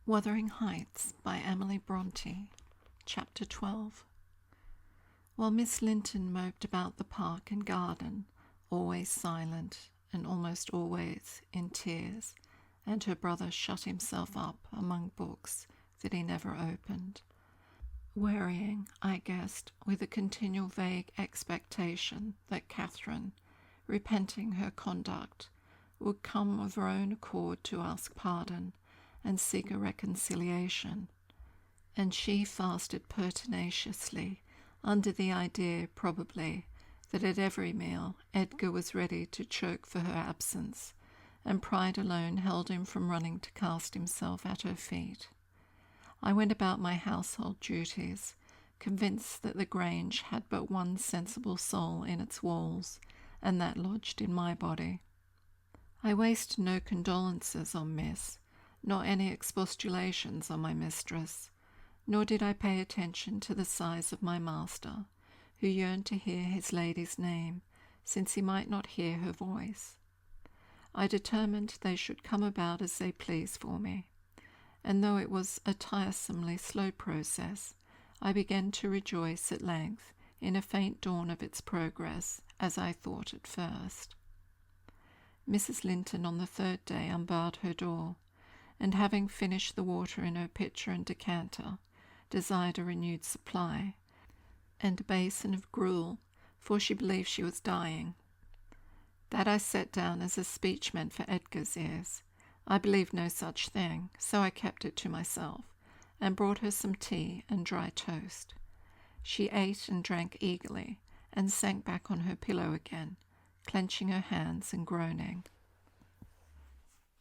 Wuthering Heights by Emily Brönte, Chapter 12. While Miss Linton moped about the park and garden, always silent and almost always in tears, and her brother shut himself up among books that he never opened, wearying, I guessed, with a continual vague expectation that Catherine, repenting her conduct, would come of her own accord to ask pardon and seek a reconciliation, and she fasted pertinaciously under the idea, probably, that at every meal Edgar was ready to choke for her absence, and pride alone held him from running to cast himself at her feet. I went about my household duties, convinced that the Grange had but one sensible soul in its walls, and that lodged in my body. I wasted no condolences on Miss, nor any expostulations on my mistress, nor did I pay attention to the sighs of my master, who yearned to hear his lady's name, since he might not hear her voice. I determined they should come about as they pleased for me, and though it was a tiresomely slow process, I began to rejoice at length in a faint dawn of its progress, as I thought at first. Mrs. Linton on the third day unbarred her door, and having finished the water in her pitcher and decanter, desired a renewed supply, and a basin of gruel, for she believed she was dying. That I set down as a speech meant for Edgar's ears. I believed no such thing, so I kept it to myself, and brought her some tea and dry toast. She ate and drank eagerly, and sank back on her pillow again, clenching her hands and groaning.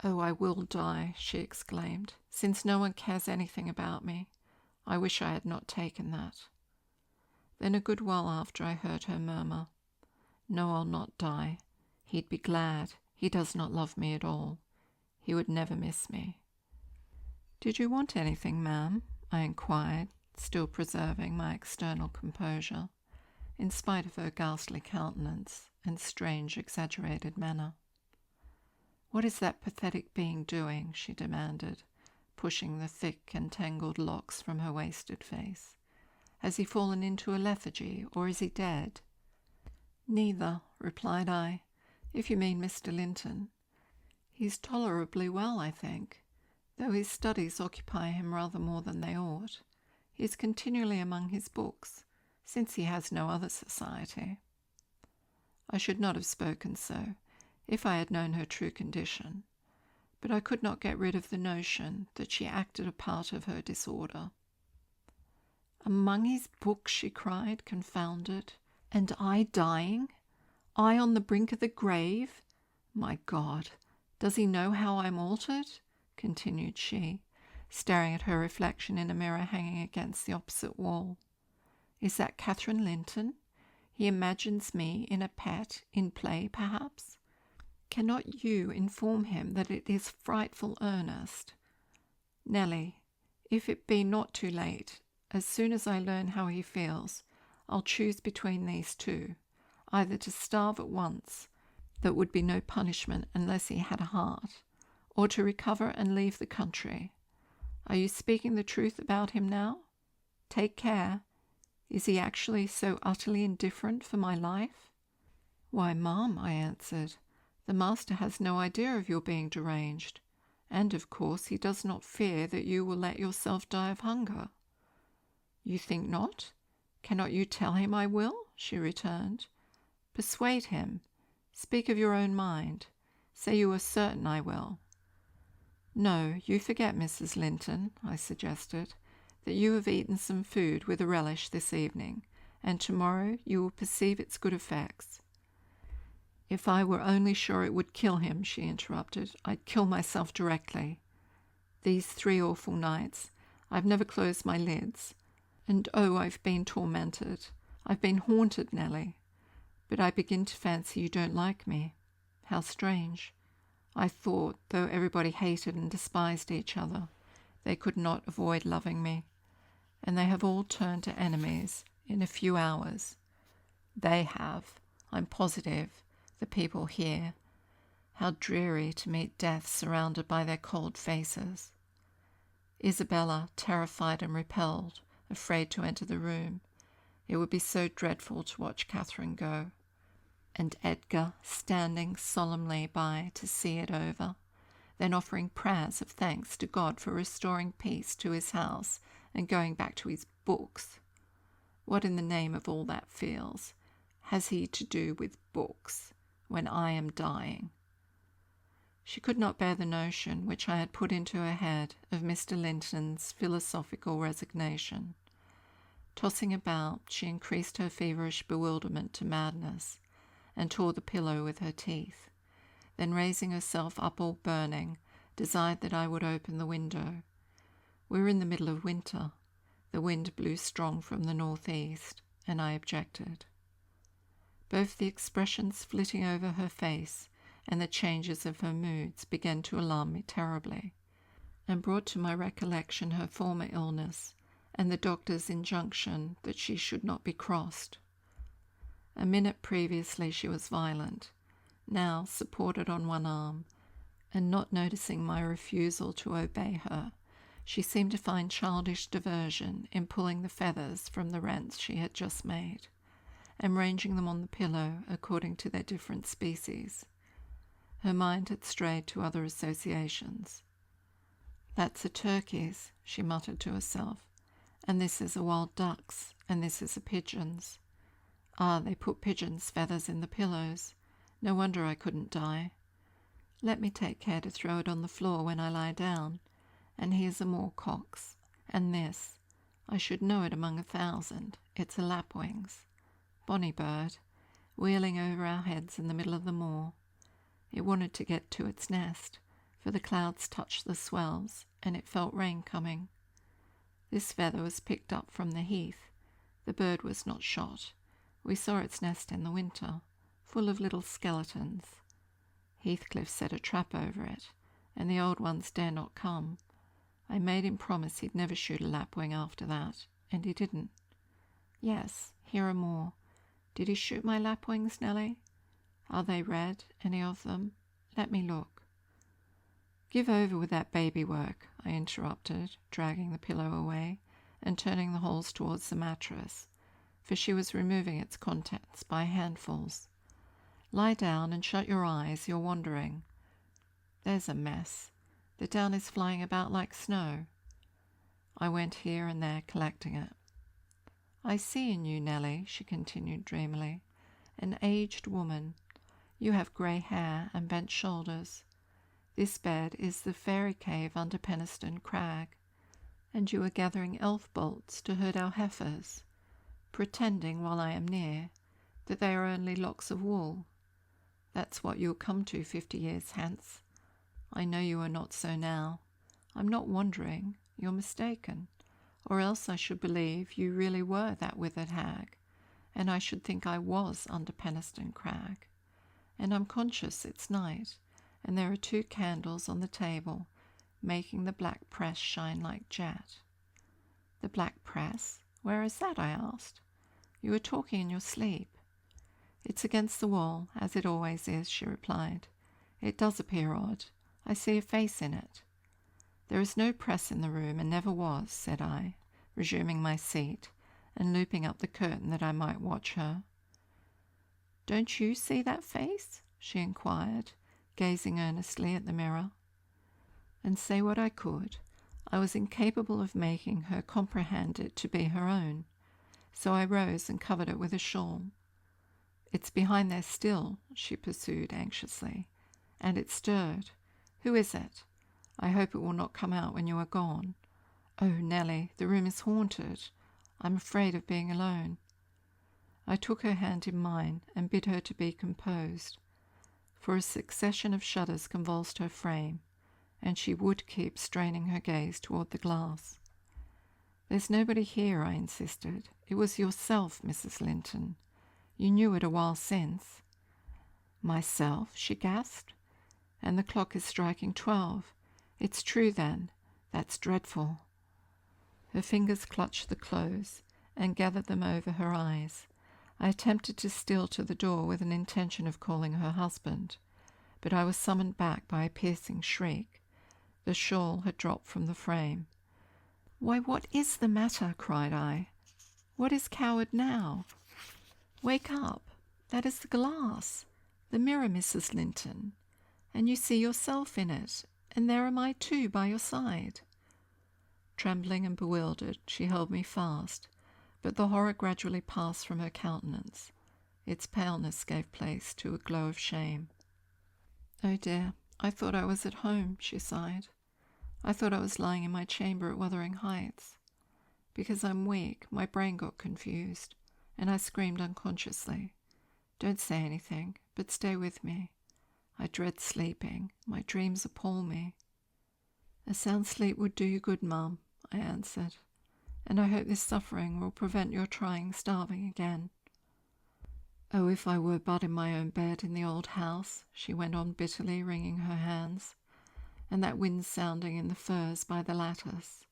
"Oh, I will die," she exclaimed, "since no one cares anything about me. I wish I had not taken that." Then a good while after I heard her murmur, "No, I'll not die. He'd be glad. He does not love me at all. He would never miss me." "Did you want anything, ma'am?" I inquired, still preserving my external composure, in spite of her ghastly countenance and strange exaggerated manner. "What is that pathetic being doing?" she demanded, pushing the thick and tangled locks from her wasted face. "Has he fallen into a lethargy, or is he dead?" "Neither," replied I, "if you mean Mr. Linton. He's tolerably well, I think, though his studies occupy him rather more than they ought. He is continually among his books, since he has no other society." I should not have spoken so, if I had known her true condition, but I could not get rid of the notion that she acted a part of her disorder. "Among his books," she cried, confounded, "and I dying? I on the brink of the grave? My God, does he know how I'm altered?" continued she, staring at her reflection in a mirror hanging against the opposite wall. "Is that Catherine Linton? He imagines me in a pet, in play, perhaps? Cannot you inform him that it is frightful earnest? Nelly, if it be not too late, as soon as I learn how he feels, I'll choose between these two, either to starve at once, that would be no punishment unless he had a heart, or to recover and leave the country. Are you speaking the truth about him now? Take care. Is he actually so utterly indifferent for my life?" "Why, ma'am," I answered, "the master has no idea of your being deranged, and of course he does not fear that you will let yourself die of hunger." "You think not? Cannot you tell him I will?" she returned. "Persuade him. Speak of your own mind. Say you are certain I will." "No, you forget, Mrs. Linton," I suggested, "that you have eaten some food with a relish this evening, and tomorrow you will perceive its good effects." "If I were only sure it would kill him," she interrupted, "I'd kill myself directly. These 3 awful nights, I've never closed my lids, and oh, I've been tormented. I've been haunted, Nelly. But I begin to fancy you don't like me. How strange. I thought, though everybody hated and despised each other, they could not avoid loving me, and they have all turned to enemies in a few hours. They have, I'm positive, the people here. How dreary to meet death surrounded by their cold faces. Isabella, terrified and repelled, afraid to enter the room. It would be so dreadful to watch Catherine go. And Edgar standing solemnly by to see it over, then offering prayers of thanks to God for restoring peace to his house and going back to his books. What in the name of all that feels has he to do with books when I am dying? She could not bear the notion which I had put into her head of Mr. Linton's philosophical resignation. Tossing about, she increased her feverish bewilderment to madness, and tore the pillow with her teeth. Then raising herself up all burning, desired that I would open the window. We were in the middle of winter. The wind blew strong from the northeast, and I objected. Both the expressions flitting over her face and the changes of her moods began to alarm me terribly, and brought to my recollection her former illness and the doctor's injunction that she should not be crossed. A minute previously she was violent. Now, supported on one arm, and not noticing my refusal to obey her, she seemed to find childish diversion in pulling the feathers from the rents she had just made, and ranging them on the pillow according to their different species. Her mind had strayed to other associations. "That's a turkey's," she muttered to herself, "and this is a wild duck's, and this is a pigeon's. Ah, they put pigeons' feathers in the pillows. No wonder I couldn't die. Let me take care to throw it on the floor when I lie down. And here's a moorcock's, and this, I should know it among 1,000. It's a lapwing's. Bonny bird, wheeling over our heads in the middle of the moor. It wanted to get to its nest, for the clouds touched the swells, and it felt rain coming. This feather was picked up from the heath. The bird was not shot. We saw its nest in the winter, full of little skeletons. Heathcliff set a trap over it, and the old ones dare not come. I made him promise he'd never shoot a lapwing after that, and he didn't. Yes, here are more. Did he shoot my lapwings, Nelly? Are they red, any of them? Let me look." "Give over with that baby work," I interrupted, dragging the pillow away and turning the holes towards the mattress, for she was removing its contents by handfuls. "Lie down and shut your eyes, you're wandering. There's a mess. The down is flying about like snow." I went here and there collecting it. "I see in you, Nelly," she continued dreamily, "an aged woman. You have grey hair and bent shoulders. This bed is the fairy cave under Penistone Crag, and you are gathering elf bolts to herd our heifers, pretending, while I am near, that they are only locks of wool. That's what you'll come to 50 years hence. I know you are not so now. I'm not wandering. You're mistaken, or else I should believe you really were that withered hag, and I should think I was under Penistone Crag. And I'm conscious it's night, and there are 2 candles on the table, making the black press shine like jet." "The black press? Where is that?" I asked. "You were talking in your sleep." "It's against the wall, as it always is," she replied. "It does appear odd. I see a face in it." "There is no press in the room, and never was," said I, resuming my seat and looping up the curtain that I might watch her. "Don't you see that face?" she inquired, gazing earnestly at the mirror. And say what I could, I was incapable of making her comprehend it to be her own, so I rose and covered it with a shawl. "It's behind there still," she pursued anxiously, "and it stirred. Who is it? I hope it will not come out when you are gone. Oh, Nelly, the room is haunted. I'm afraid of being alone." I took her hand in mine and bid her to be composed, for a succession of shudders convulsed her frame, and she would keep straining her gaze toward the glass. "There's nobody here," I insisted. "It was yourself, Mrs. Linton. You knew it a while since." "Myself?" she gasped. "And the clock is striking 12. It's true, then. That's dreadful." Her fingers clutched the clothes and gathered them over her eyes. I attempted to steal to the door with an intention of calling her husband, but I was summoned back by a piercing shriek. The shawl had dropped from the frame. "Why, what is the matter?" cried I. "What is coward now? Wake up! That is the glass, the mirror, Mrs. Linton, and you see yourself in it, and there am I too by your side." Trembling and bewildered, she held me fast, but the horror gradually passed from her countenance. Its paleness gave place to a glow of shame. "Oh dear, I thought I was at home," she sighed. "I thought I was lying in my chamber at Wuthering Heights. Because I'm weak, my brain got confused, and I screamed unconsciously. Don't say anything, but stay with me. I dread sleeping. My dreams appall me." "A sound sleep would do you good, Mum," I answered, "and I hope this suffering will prevent your trying starving again." "Oh, if I were but in my own bed in the old house," she went on bitterly, wringing her hands, "and that wind sounding in the firs by the lattice.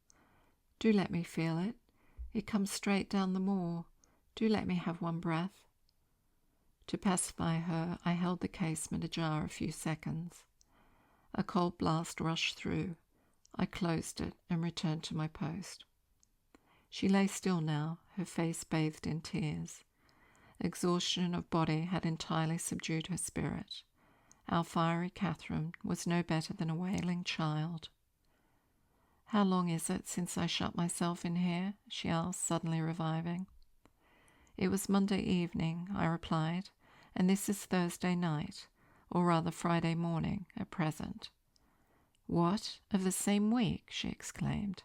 Do let me feel it. It comes straight down the moor. Do let me have one breath." To pacify her, I held the casement ajar a few seconds. A cold blast rushed through. I closed it and returned to my post. She lay still now, her face bathed in tears. Exhaustion of body had entirely subdued her spirit. Our fiery Catherine was no better than a wailing child. "How long is it since I shut myself in here?" she asked, suddenly reviving. "It was Monday evening," I replied, "and this is Thursday night, or rather Friday morning, at present." "What, of the same week?" she exclaimed.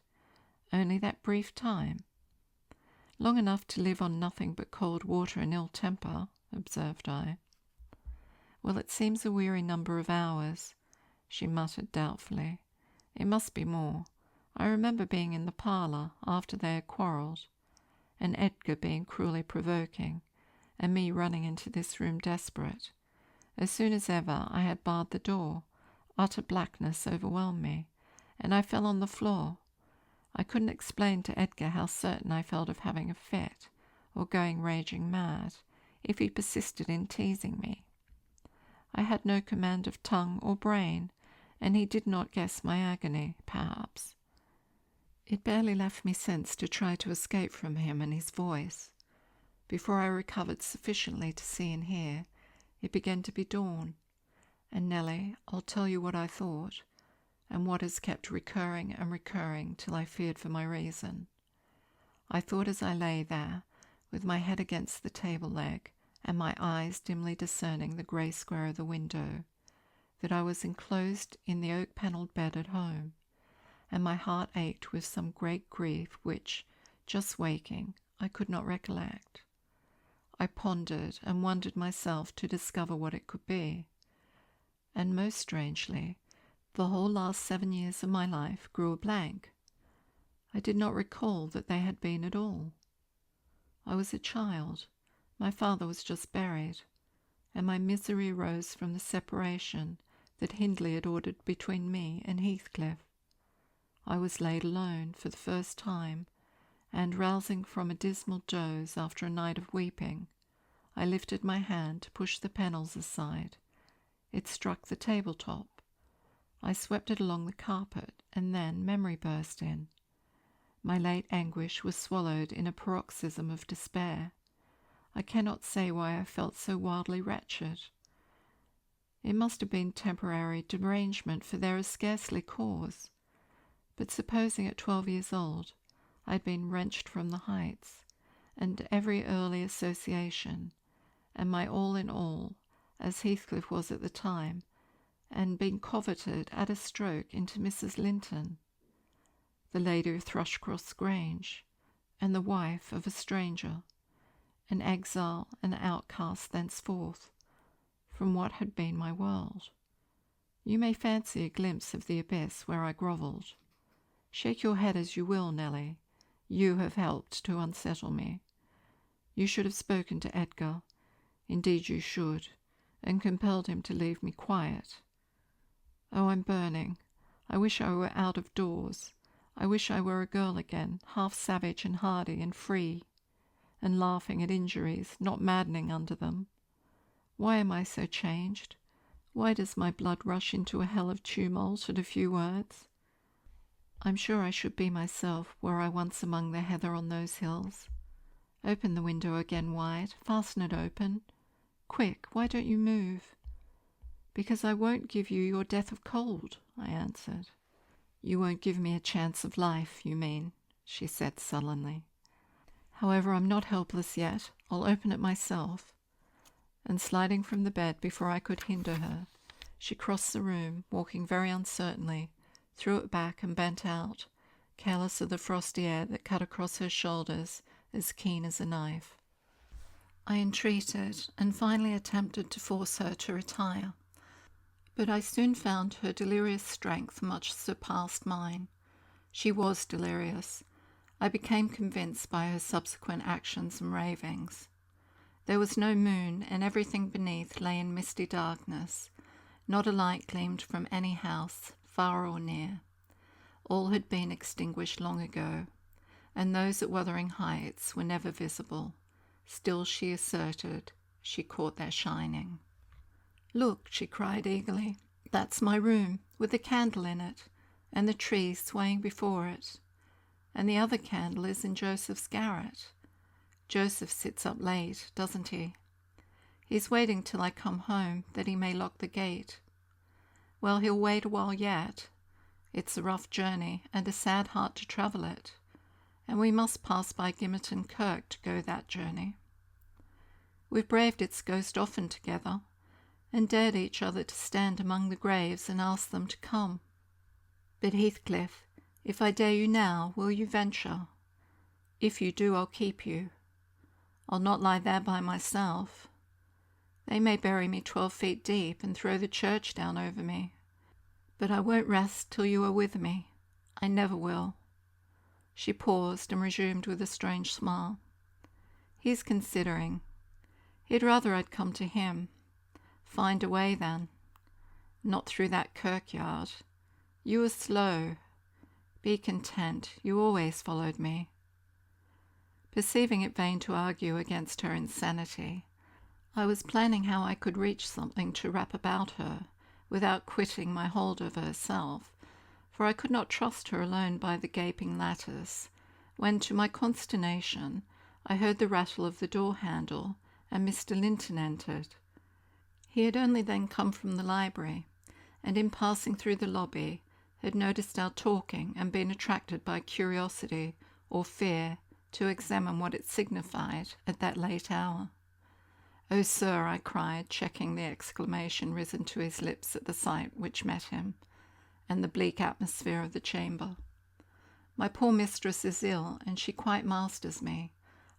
"Only that brief time?" "Long enough to live on nothing but cold water and ill temper," observed I. "Well, it seems a weary number of hours," she muttered doubtfully. "It must be more. I remember being in the parlour after they had quarrelled, and Edgar being cruelly provoking, and me running into this room desperate. As soon as ever I had barred the door, utter blackness overwhelmed me, and I fell on the floor. I couldn't explain to Edgar how certain I felt of having a fit, or going raging mad, if he persisted in teasing me. I had no command of tongue or brain, and he did not guess my agony, perhaps. It barely left me sense to try to escape from him and his voice. Before I recovered sufficiently to see and hear, it began to be dawn. And Nellie, I'll tell you what I thought, and what has kept recurring and recurring till I feared for my reason. I thought as I lay there, with my head against the table leg, and my eyes dimly discerning the grey square of the window, that I was enclosed in the oak-panelled bed at home, and my heart ached with some great grief which, just waking, I could not recollect. I pondered and wondered myself to discover what it could be, and most strangely, the whole last 7 years of my life grew a blank. I did not recall that they had been at all. I was a child, my father was just buried, and my misery arose from the separation that Hindley had ordered between me and Heathcliff. I was laid alone for the first time, and rousing from a dismal doze after a night of weeping, I lifted my hand to push the panels aside. It struck the table-top. I swept it along the carpet, and then memory burst in. My late anguish was swallowed in a paroxysm of despair. I cannot say why I felt so wildly wretched. It must have been temporary derangement, for there is scarcely cause. But supposing at 12 years old I had been wrenched from the heights, and every early association, and my all in all, as Heathcliff was at the time, and been coveted at a stroke into Mrs. Linton, the lady of Thrushcross Grange, and the wife of a stranger, an exile and outcast thenceforth from what had been my world. You may fancy a glimpse of the abyss where I grovelled. Shake your head as you will, Nellie. You have helped to unsettle me. You should have spoken to Edgar. Indeed you should, and compelled him to leave me quiet. Oh, I'm burning. I wish I were out of doors. I wish I were a girl again, half savage and hardy and free, and laughing at injuries, not maddening under them. Why am I so changed? Why does my blood rush into a hell of tumult at a few words? I'm sure I should be myself were I once among the heather on those hills. Open the window again wide, fasten it open. Quick, why don't you move? Because I won't give you your death of cold, I answered. You won't give me a chance of life, you mean, she said sullenly. However, I'm not helpless yet. I'll open it myself. And sliding from the bed before I could hinder her, she crossed the room, walking very uncertainly, threw it back and bent out, careless of the frosty air that cut across her shoulders as keen as a knife. I entreated and finally attempted to force her to retire, but I soon found her delirious strength much surpassed mine. She was delirious. I became convinced by her subsequent actions and ravings. There was no moon, and everything beneath lay in misty darkness. Not a light gleamed from any house, far or near. All had been extinguished long ago, and those at Wuthering Heights were never visible. Still, she asserted, she caught their shining. Look, she cried eagerly, that's my room, with the candle in it, and the tree swaying before it. And the other candle is in Joseph's garret. Joseph sits up late, doesn't he? He's waiting till I come home, that he may lock the gate. Well, he'll wait a while yet. It's a rough journey, and a sad heart to travel it, and we must pass by Gimmerton Kirk to go that journey. We've braved its ghost often together, and dared each other to stand among the graves and ask them to come. But Heathcliff, if I dare you now, will you venture? If you do, I'll keep you. I'll not lie there by myself. They may bury me 12 feet deep and throw the church down over me. But I won't rest till you are with me. I never will. She paused and resumed with a strange smile. He's considering. He'd rather I'd come to him. Find a way, then. Not through that kirkyard. You are slow. Be content. You always followed me. Perceiving it vain to argue against her insanity, I was planning how I could reach something to wrap about her without quitting my hold of herself, for I could not trust her alone by the gaping lattice, when, to my consternation, I heard the rattle of the door handle, and Mr. Linton entered. He had only then come from the library, and in passing through the lobby had noticed our talking and been attracted by curiosity or fear to examine what it signified at that late hour. "Oh, sir," I cried, checking the exclamation risen to his lips at the sight which met him, and the bleak atmosphere of the chamber. "My poor mistress is ill, and she quite masters me.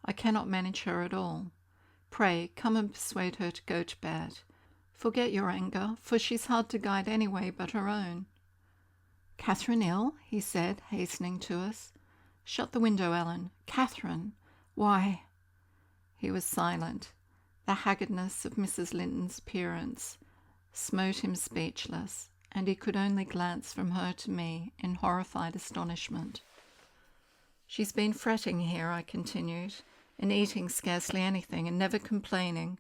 I cannot manage her at all. Pray, come and persuade her to go to bed. Forget your anger, for she's hard to guide any way but her own." "Catherine ill?" he said, hastening to us. "Shut the window, Ellen. Catherine! Why—" He was silent. The haggardness of Mrs. Linton's appearance smote him speechless, and he could only glance from her to me in horrified astonishment. "She's been fretting here," I continued, "and eating scarcely anything, and never complaining.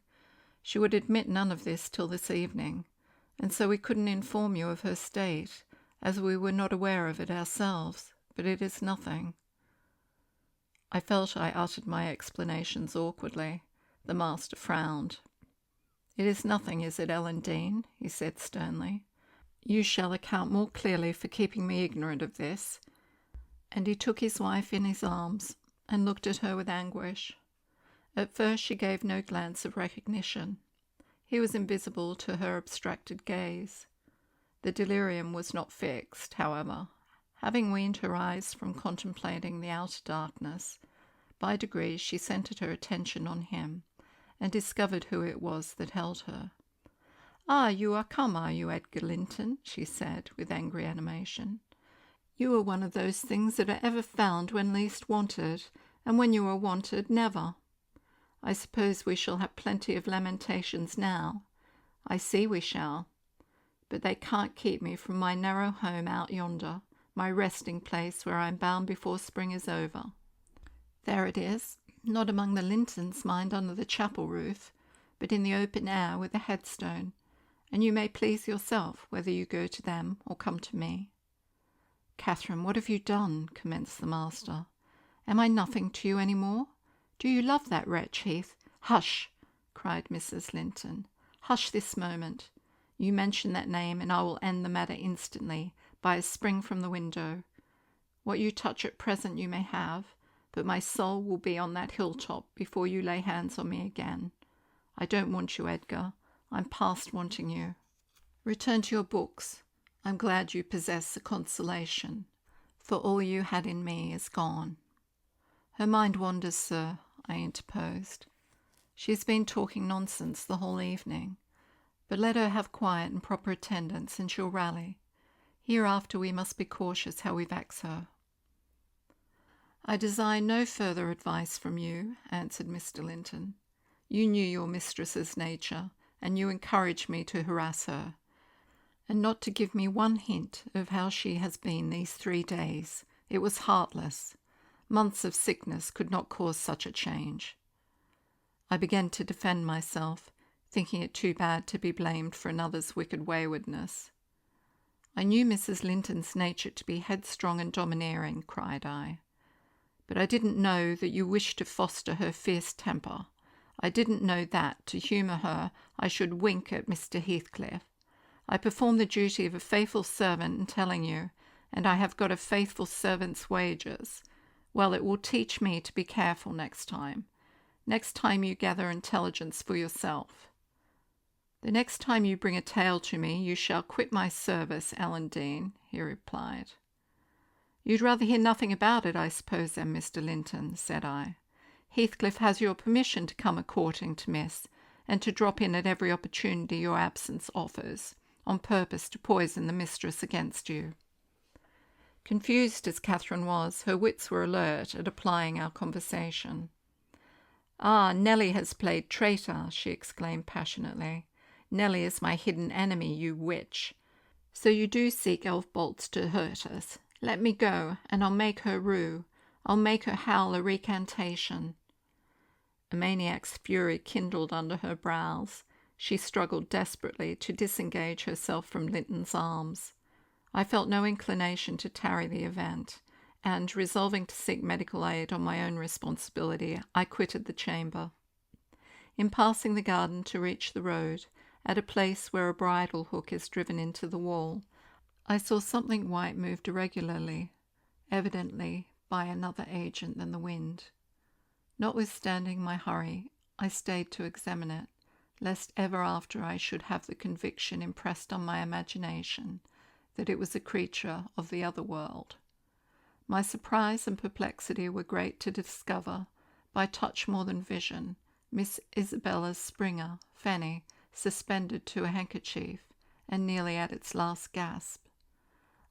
She would admit none of this till this evening, and so we couldn't inform you of her state, as we were not aware of it ourselves, but it is nothing." I felt I uttered my explanations awkwardly. The master frowned. "It is nothing, is it, Ellen Dean?" he said sternly. "You shall account more clearly for keeping me ignorant of this." And he took his wife in his arms and looked at her with anguish. At first she gave no glance of recognition. He was invisible to her abstracted gaze. The delirium was not fixed, however. Having weaned her eyes from contemplating the outer darkness, by degrees she centred her attention on him, and discovered who it was that held her. "Ah, you are come, are you, Edgar Linton?" she said, with angry animation. "You are one of those things that are ever found when least wanted, and when you are wanted, never. I suppose we shall have plenty of lamentations now. I see we shall. But they can't keep me from my narrow home out yonder, my resting place where I am bound before spring is over. There it is, not among the Lintons, mind, under the chapel roof, but in the open air with a headstone, and you may please yourself whether you go to them or come to me." "Catherine, what have you done?" commenced the master. "Am I nothing to you any more? Do you love that wretch, Heath?" "Hush!" cried Mrs. Linton. "Hush this moment. You mention that name, and I will end the matter instantly by a spring from the window. What you touch at present you may have, but my soul will be on that hilltop before you lay hands on me again. I don't want you, Edgar. I'm past wanting you. Return to your books. I'm glad you possess a consolation, for all you had in me is gone." "Her mind wanders, sir," I interposed. "She has been talking nonsense the whole evening. But let her have quiet and proper attendance, and she'll rally. Hereafter we must be cautious how we vex her." "I desire no further advice from you," answered Mr. Linton. "You knew your mistress's nature, and you encouraged me to harass her, and not to give me one hint of how she has been these 3 days. It was heartless. Months of sickness could not cause such a change." I began to defend myself, thinking it too bad to be blamed for another's wicked waywardness. "I knew Mrs. Linton's nature to be headstrong and domineering," cried I. "But I didn't know that you wished to foster her fierce temper. I didn't know that, to humour her, I should wink at Mr. Heathcliff. I performed the duty of a faithful servant in telling you, and I have got a faithful servant's wages. Well, it will teach me to be careful next time. Next time you gather intelligence for yourself." "The next time you bring a tale to me, you shall quit my service, Ellen Dean," he replied. "You'd rather hear nothing about it, I suppose, then, Mr. Linton," said I. "Heathcliff has your permission to come a-courting to Miss, and to drop in at every opportunity your absence offers, on purpose to poison the mistress against you." Confused as Catherine was, her wits were alert at applying our conversation. "Ah, Nellie has played traitor," she exclaimed passionately. "Nellie is my hidden enemy, you witch. So you do seek elf bolts to hurt us. Let me go, and I'll make her rue. I'll make her howl a recantation." A maniac's fury kindled under her brows. She struggled desperately to disengage herself from Linton's arms. I felt no inclination to tarry the event, and, resolving to seek medical aid on my own responsibility, I quitted the chamber. In passing the garden to reach the road, at a place where a bridle hook is driven into the wall, I saw something white moved irregularly, evidently by another agent than the wind. Notwithstanding my hurry, I stayed to examine it, lest ever after I should have the conviction impressed on my imagination that it was a creature of the other world. My surprise and perplexity were great to discover, by touch more than vision, Miss Isabella Springer, Fanny, suspended to a handkerchief, and nearly at its last gasp.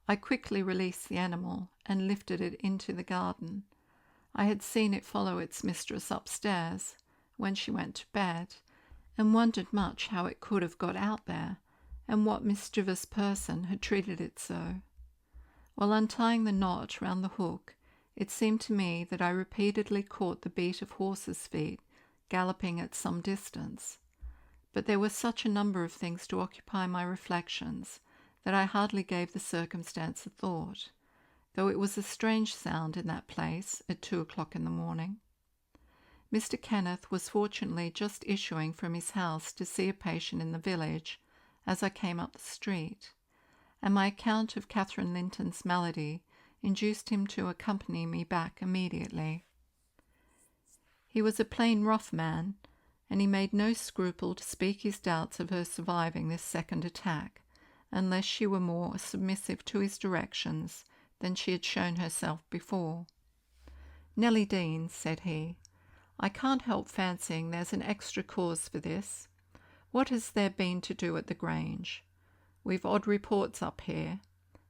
I quickly released the animal, and lifted it into the garden. I had seen it follow its mistress upstairs, when she went to bed, and wondered much how it could have got out there, and what mischievous person had treated it so. While untying the knot round the hook, it seemed to me that I repeatedly caught the beat of horses' feet galloping at some distance. But there were such a number of things to occupy my reflections that I hardly gave the circumstance a thought, though it was a strange sound in that place at 2 o'clock in the morning. Mr. Kenneth was fortunately just issuing from his house to see a patient in the village as I came up the street, and my account of Catherine Linton's malady induced him to accompany me back immediately. He was a plain, rough man, and he made no scruple to speak his doubts of her surviving this second attack, unless she were more submissive to his directions than she had shown herself before. "Nellie Dean," said he, "I can't help fancying there's an extra cause for this. What has there been to do at the Grange? We've odd reports up here.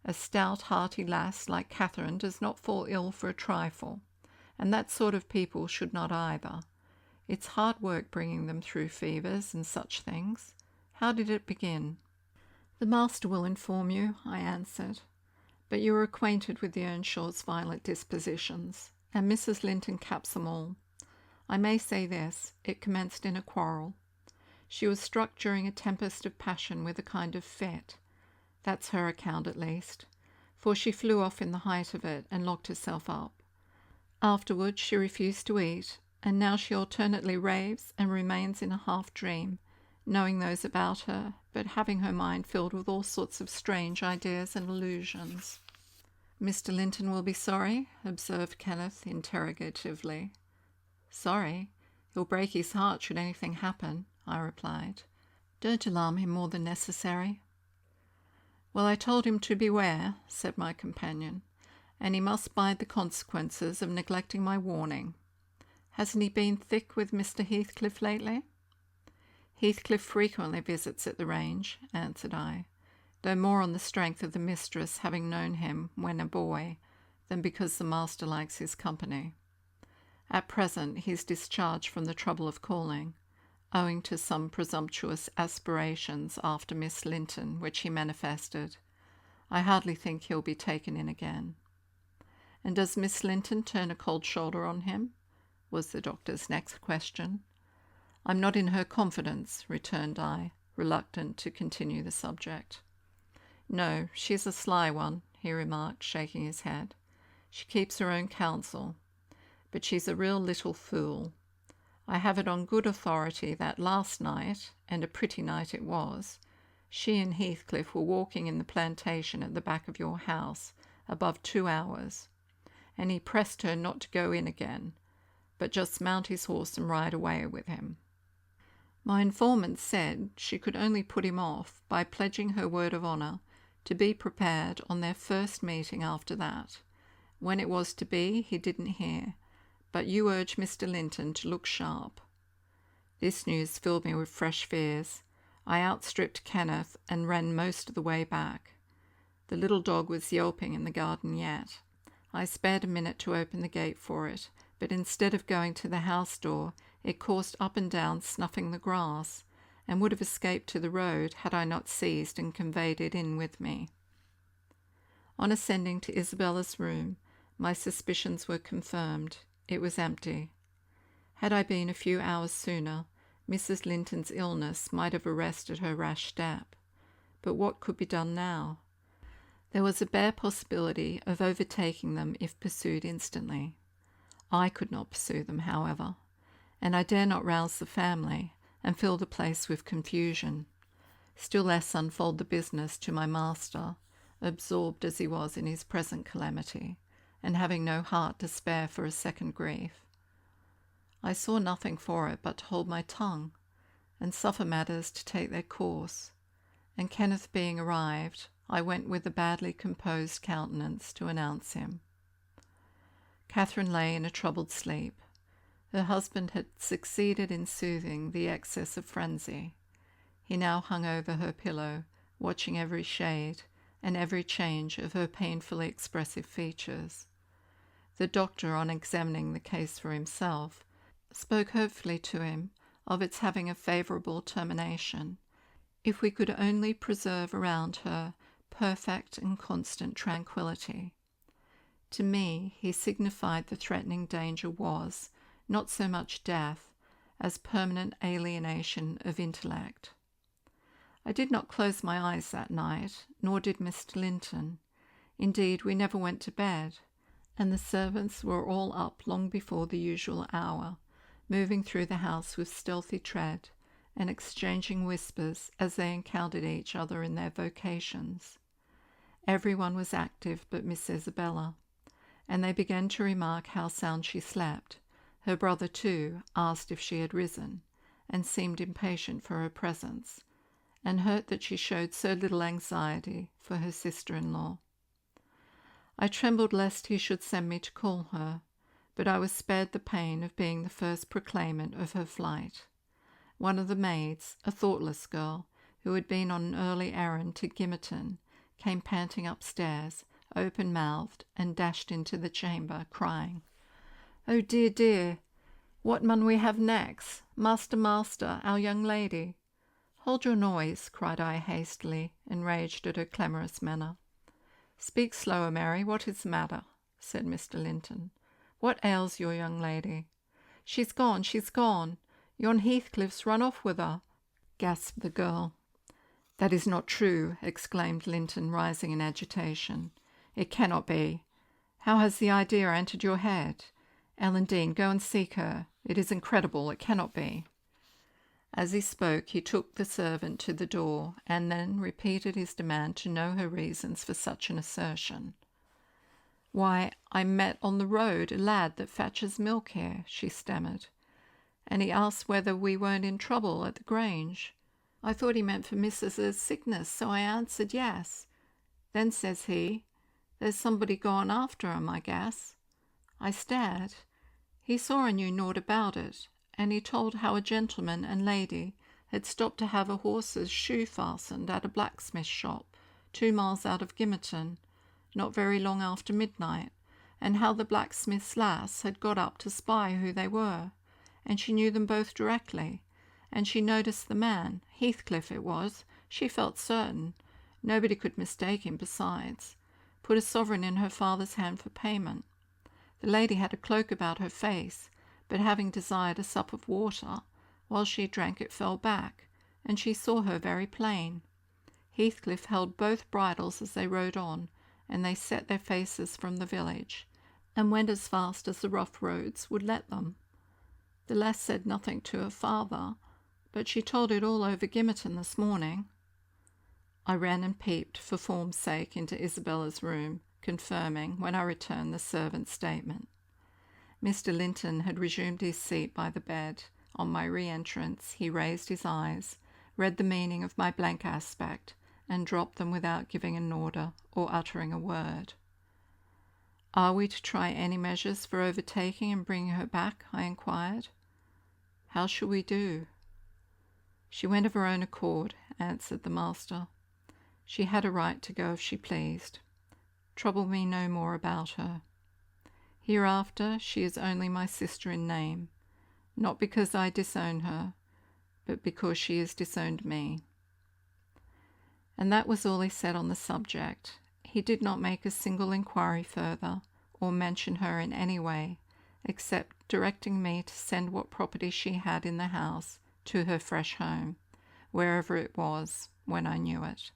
A stout, hearty lass like Catherine does not fall ill for a trifle, and that sort of people should not either. It's hard work bringing them through fevers and such things. How did it begin?" "The master will inform you," I answered. "But you are acquainted with the Earnshaws' violent dispositions, and Mrs. Linton caps them all. I may say this, it commenced in a quarrel. She was struck during a tempest of passion with a kind of fit. That's her account at least. for she flew off in the height of it and locked herself up. Afterwards she refused to eat, and now she alternately raves and remains in a half-dream, knowing those about her, but having her mind filled with all sorts of strange ideas and illusions. "Mr. Linton will be sorry?" observed Kenneth interrogatively. "Sorry? He'll break his heart should anything happen," I replied. "Don't alarm him more than necessary." "Well, I told him to beware," said my companion, "and he must bide the consequences of neglecting my warning. Hasn't he been thick with Mr. Heathcliff lately?" "Heathcliff frequently visits at the Range," answered I, though more on the strength of the mistress having known him when a boy than because the master likes his company. At present he is discharged from the trouble of calling, owing to some presumptuous aspirations after Miss Linton which he manifested. I hardly think he'll be taken in again. "And does Miss Linton turn a cold shoulder on him?" was the doctor's next question. "I'm not in her confidence," returned I, reluctant to continue the subject. "No, she's a sly one," he remarked, shaking his head. "She keeps her own counsel, but she's a real little fool. I have it on good authority that last night, and a pretty night it was, she and Heathcliff were walking in the plantation at the back of your house above 2 hours, and he pressed her not to go in again, but just mount his horse and ride away with him. My informant said she could only put him off by pledging her word of honour to be prepared on their first meeting after that. When it was to be, he didn't hear, but you urged Mr. Linton to look sharp." This news filled me with fresh fears. I outstripped Kenneth and ran most of the way back. The little dog was yelping in the garden yet. I spared a minute to open the gate for it, but instead of going to the house door, it coursed up and down snuffing the grass, and would have escaped to the road had I not seized and conveyed it in with me. On ascending to Isabella's room, my suspicions were confirmed. It was empty. Had I been a few hours sooner, Mrs. Linton's illness might have arrested her rash step. But what could be done now? There was a bare possibility of overtaking them if pursued instantly. I could not pursue them, however, and I dare not rouse the family and fill the place with confusion, still less unfold the business to my master, absorbed as he was in his present calamity, and having no heart to spare for a second grief. I saw nothing for it but to hold my tongue, and suffer matters to take their course, and Kenneth being arrived, I went with a badly composed countenance to announce him. Catherine lay in a troubled sleep. Her husband had succeeded in soothing the excess of frenzy. He now hung over her pillow, watching every shade and every change of her painfully expressive features. The doctor, on examining the case for himself, spoke hopefully to him of its having a favourable termination, if we could only preserve around her perfect and constant tranquillity. To me, he signified the threatening danger was not so much death as permanent alienation of intellect. I did not close my eyes that night, nor did Mr. Linton. Indeed, we never went to bed, and the servants were all up long before the usual hour, moving through the house with stealthy tread, and exchanging whispers as they encountered each other in their vocations. Everyone was active but Miss Isabella, and they began to remark how sound she slept. Her brother, too, asked if she had risen, and seemed impatient for her presence, and hurt that she showed so little anxiety for her sister-in-law. I trembled lest he should send me to call her, but I was spared the pain of being the first proclaimant of her flight. One of the maids, a thoughtless girl, who had been on an early errand to Gimmerton, came panting upstairs, open-mouthed, and dashed into the chamber, crying, "Oh dear, dear! What mun we have next? Master, master, our young lady!" "Hold your noise," cried I hastily, enraged at her clamorous manner. "Speak slower, Mary. What is the matter?" said Mr. Linton. "What ails your young lady?" "She's gone, she's gone! Yon Heathcliff's run off with her," gasped the girl. "That is not true," exclaimed Linton, rising in agitation. It cannot be. How has the idea entered your head? Ellen Dean, go and seek her. It is incredible. It cannot be." As he spoke, he took the servant to the door, and then repeated his demand to know her reasons for such an assertion. "Why, I met on the road a lad that fetches milk here," she stammered, "and he asked whether we weren't in trouble at the Grange. I thought he meant for Missis's sickness, so I answered yes. Then says he, 'There's somebody gone after 'em, I guess.' I stared. He saw I knew naught about it, and he told how a gentleman and lady had stopped to have a horse's shoe fastened at a blacksmith's shop 2 miles out of Gimmerton, not very long after midnight, and how the blacksmith's lass had got up to spy who they were, and she knew them both directly, and she noticed the man, Heathcliff it was, she felt certain, nobody could mistake him besides, put a sovereign in her father's hand for payment. The lady had a cloak about her face, but having desired a sup of water, while she drank it fell back, and she saw her very plain. Heathcliff held both bridles as they rode on, and they set their faces from the village, and went as fast as the rough roads would let them. The lass said nothing to her father, but she told it all over Gimmerton this morning." I ran and peeped, for form's sake, into Isabella's room, confirming, when I returned, the servant's statement. Mr. Linton had resumed his seat by the bed. On my re-entrance, he raised his eyes, read the meaning of my blank aspect, and dropped them without giving an order or uttering a word. "Are we to try any measures for overtaking and bringing her back?" I inquired. "How shall we do?" "She went of her own accord," answered the master. "She had a right to go if she pleased. Trouble me no more about her. Hereafter she is only my sister in name, not because I disown her, but because she has disowned me." And that was all he said on the subject. He did not make a single inquiry further, or mention her in any way, except directing me to send what property she had in the house to her fresh home, wherever it was, when I knew it.